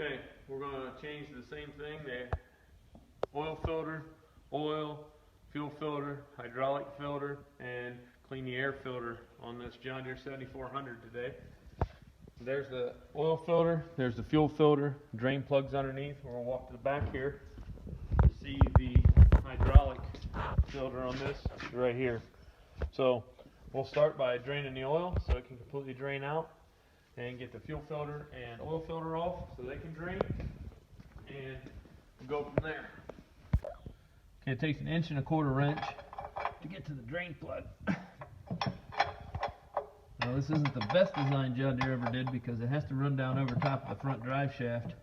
Okay, we're going to change the same thing, the oil filter, oil, fuel filter, hydraulic filter, and clean the air filter on this John Deere 7400 today. There's the oil filter, there's the fuel filter, drain plugs underneath. We're going to walk to the back here to see the hydraulic filter on this right here. So we'll start by draining the oil so it can completely drain out, and get the fuel filter and oil filter off so they can drain, and we'll go from there. Okay, it takes an 1¼ wrench to get to the drain plug. Now this isn't the best design John Deere ever did because it has to run down over top of the front drive shaft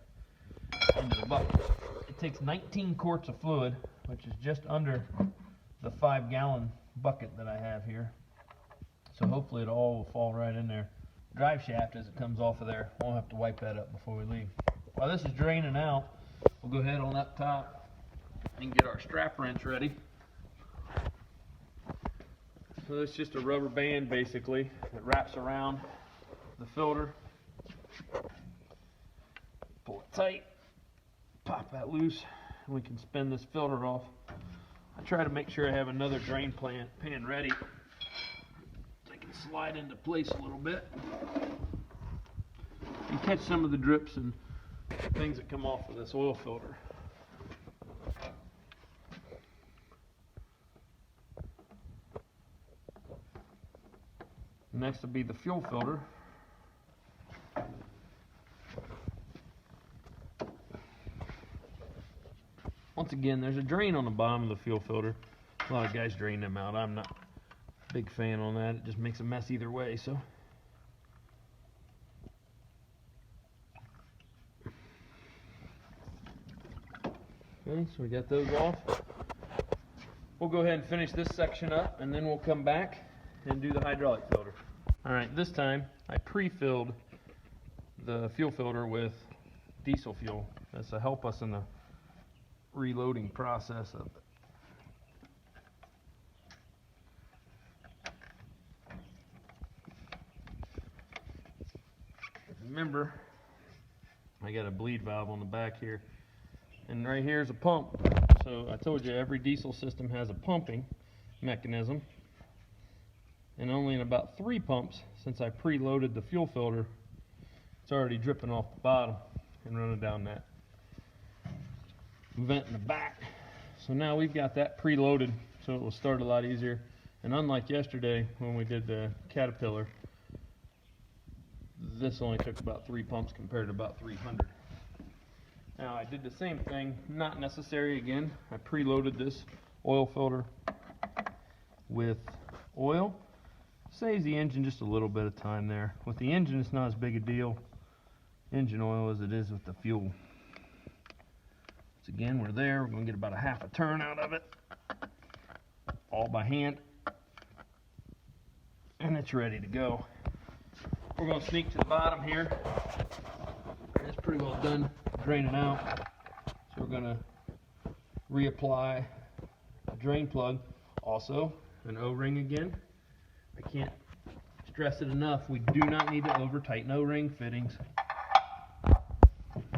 into the bucket. It takes 19 quarts of fluid, which is just under the 5-gallon bucket that I have here. So hopefully it all will fall right in there. Drive shaft, as it comes off of there, won't have to wipe that up before we leave. While this is draining out, we'll go ahead on up top and get our strap wrench ready. So it's just a rubber band basically that wraps around the filter. Pull it tight, pop that loose, and we can spin this filter off. I try to make sure I have another drain pan ready. Slide into place a little bit and catch some of the drips and things that come off of this oil filter. Next will be the fuel filter. Once again, there's a drain on the bottom of the fuel filter. A lot of guys drain them out. I'm not big fan on that. It just makes a mess either way. So okay, so we got those off. We'll go ahead and finish this section up, and then we'll come back and do the hydraulic filter. Alright, this time I pre-filled the fuel filter with diesel fuel. That's to help us in the reloading process of it. Remember, I got a bleed valve on the back here, and right here is a pump. So I told you every diesel system has a pumping mechanism, and only in about 3 pumps, since I preloaded the fuel filter, it's already dripping off the bottom and running down that vent in the back. So now we've got that preloaded, so it will start a lot easier. And unlike yesterday when we did the Caterpillar, this only took about 3 pumps compared to about 300. Now I did the same thing, not necessary again. I preloaded this oil filter with oil. Saves the engine just a little bit of time there. With the engine, it's not as big a deal, engine oil, as it is with the fuel. So again, we're there. We're going to get about a half a turn out of it, all by hand, and it's ready to go. We're going to sneak to the bottom here. It's pretty well done draining out. So we're going to reapply a drain plug. Also, an O-ring again. I can't stress it enough. We do not need to over tighten O-ring fittings.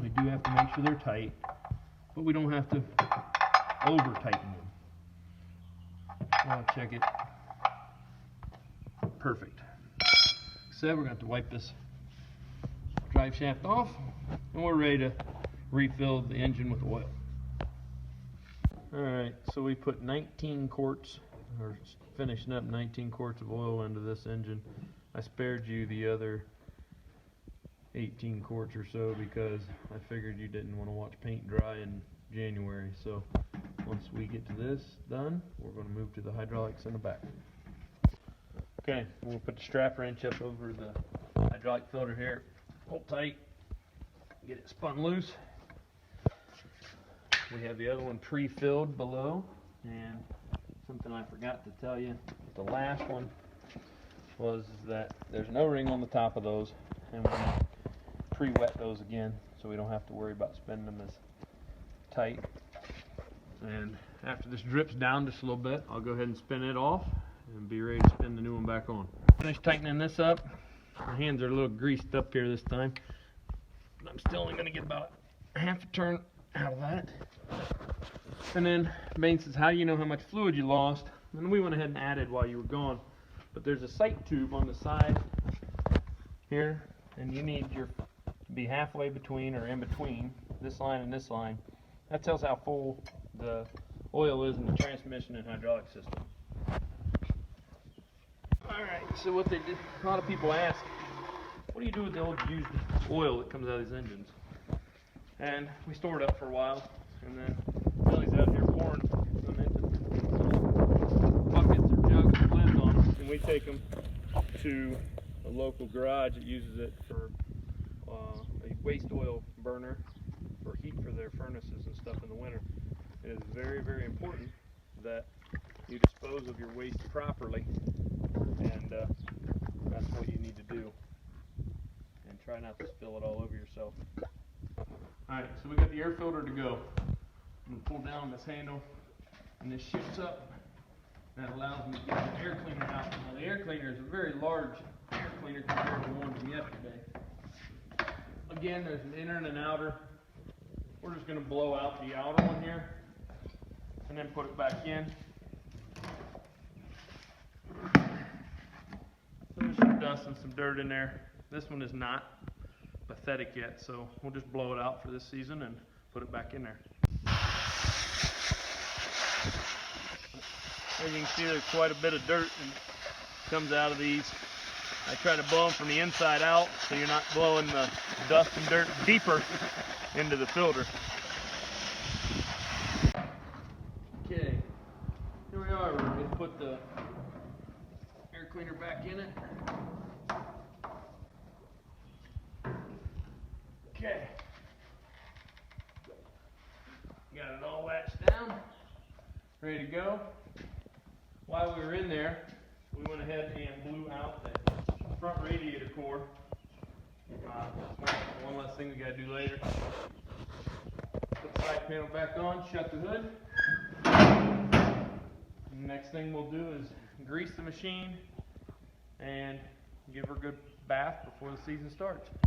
We do have to make sure they're tight, but we don't have to over tighten them. I'll check it. Perfect. So we're going to have to wipe this drive shaft off, and we're ready to refill the engine with oil. Alright, so we put 19 quarts, or finishing up 19 quarts of oil into this engine. I spared you the other 18 quarts or so because I figured you didn't want to watch paint dry in January. So once we get to this done, we're going to move to the hydraulics in the back. Okay, we'll put the strap wrench up over the hydraulic filter here. Hold tight, get it spun loose. We have the other one pre-filled below, and something I forgot to tell you, the last one was that there's an O-ring on the top of those, and we're going to pre-wet those again so we don't have to worry about spinning them as tight. And after this drips down just a little bit, I'll go ahead and spin it off and be ready to spin the new one back on. Finish tightening this up. My hands are a little greased up here this time. but I'm still only going to get about half a turn out of that. And then Bain says, how do you know how much fluid you lost? And we went ahead and added while you were gone. But there's a sight tube on the side here, and you need your to be halfway between or in between this line and this line. That tells how full the oil is in the transmission and hydraulic system. Alright, so what they did, a lot of people ask, what do you do with the old used oil that comes out of these engines? And we store it up for a while, and then Billy's out here pouring them into buckets or jugs with lids on them, and we take them to a local garage that uses it for a waste oil burner for heat for their furnaces and stuff in the winter. It is very, very important that you dispose of your waste properly, and that's what you need to do. And try not to spill it all over yourself. Alright, so we got the air filter to go. I'm going to pull down this handle, and this shifts up. That allows me to get the air cleaner out. Now the air cleaner is a very large air cleaner compared to the one from yesterday. Again, there's an inner and an outer. We're just going to blow out the outer one here, and then put it back in. So there's some dust and some dirt in there. This one is not pathetic yet, so we'll just blow it out for this season and put it back in there. As you can see, there's quite a bit of dirt that comes out of these. I try to blow them from the inside out so you're not blowing the dust and dirt deeper into the filter. Okay, here we are. We're going to put the air cleaner back in it. Okay, got it all latched down, ready to go. While we were in there, we went ahead and blew out the front radiator core. One less thing we got to do later. Put the side panel back on, shut the hood. And the next thing we'll do is grease the machine and give her a good bath before the season starts.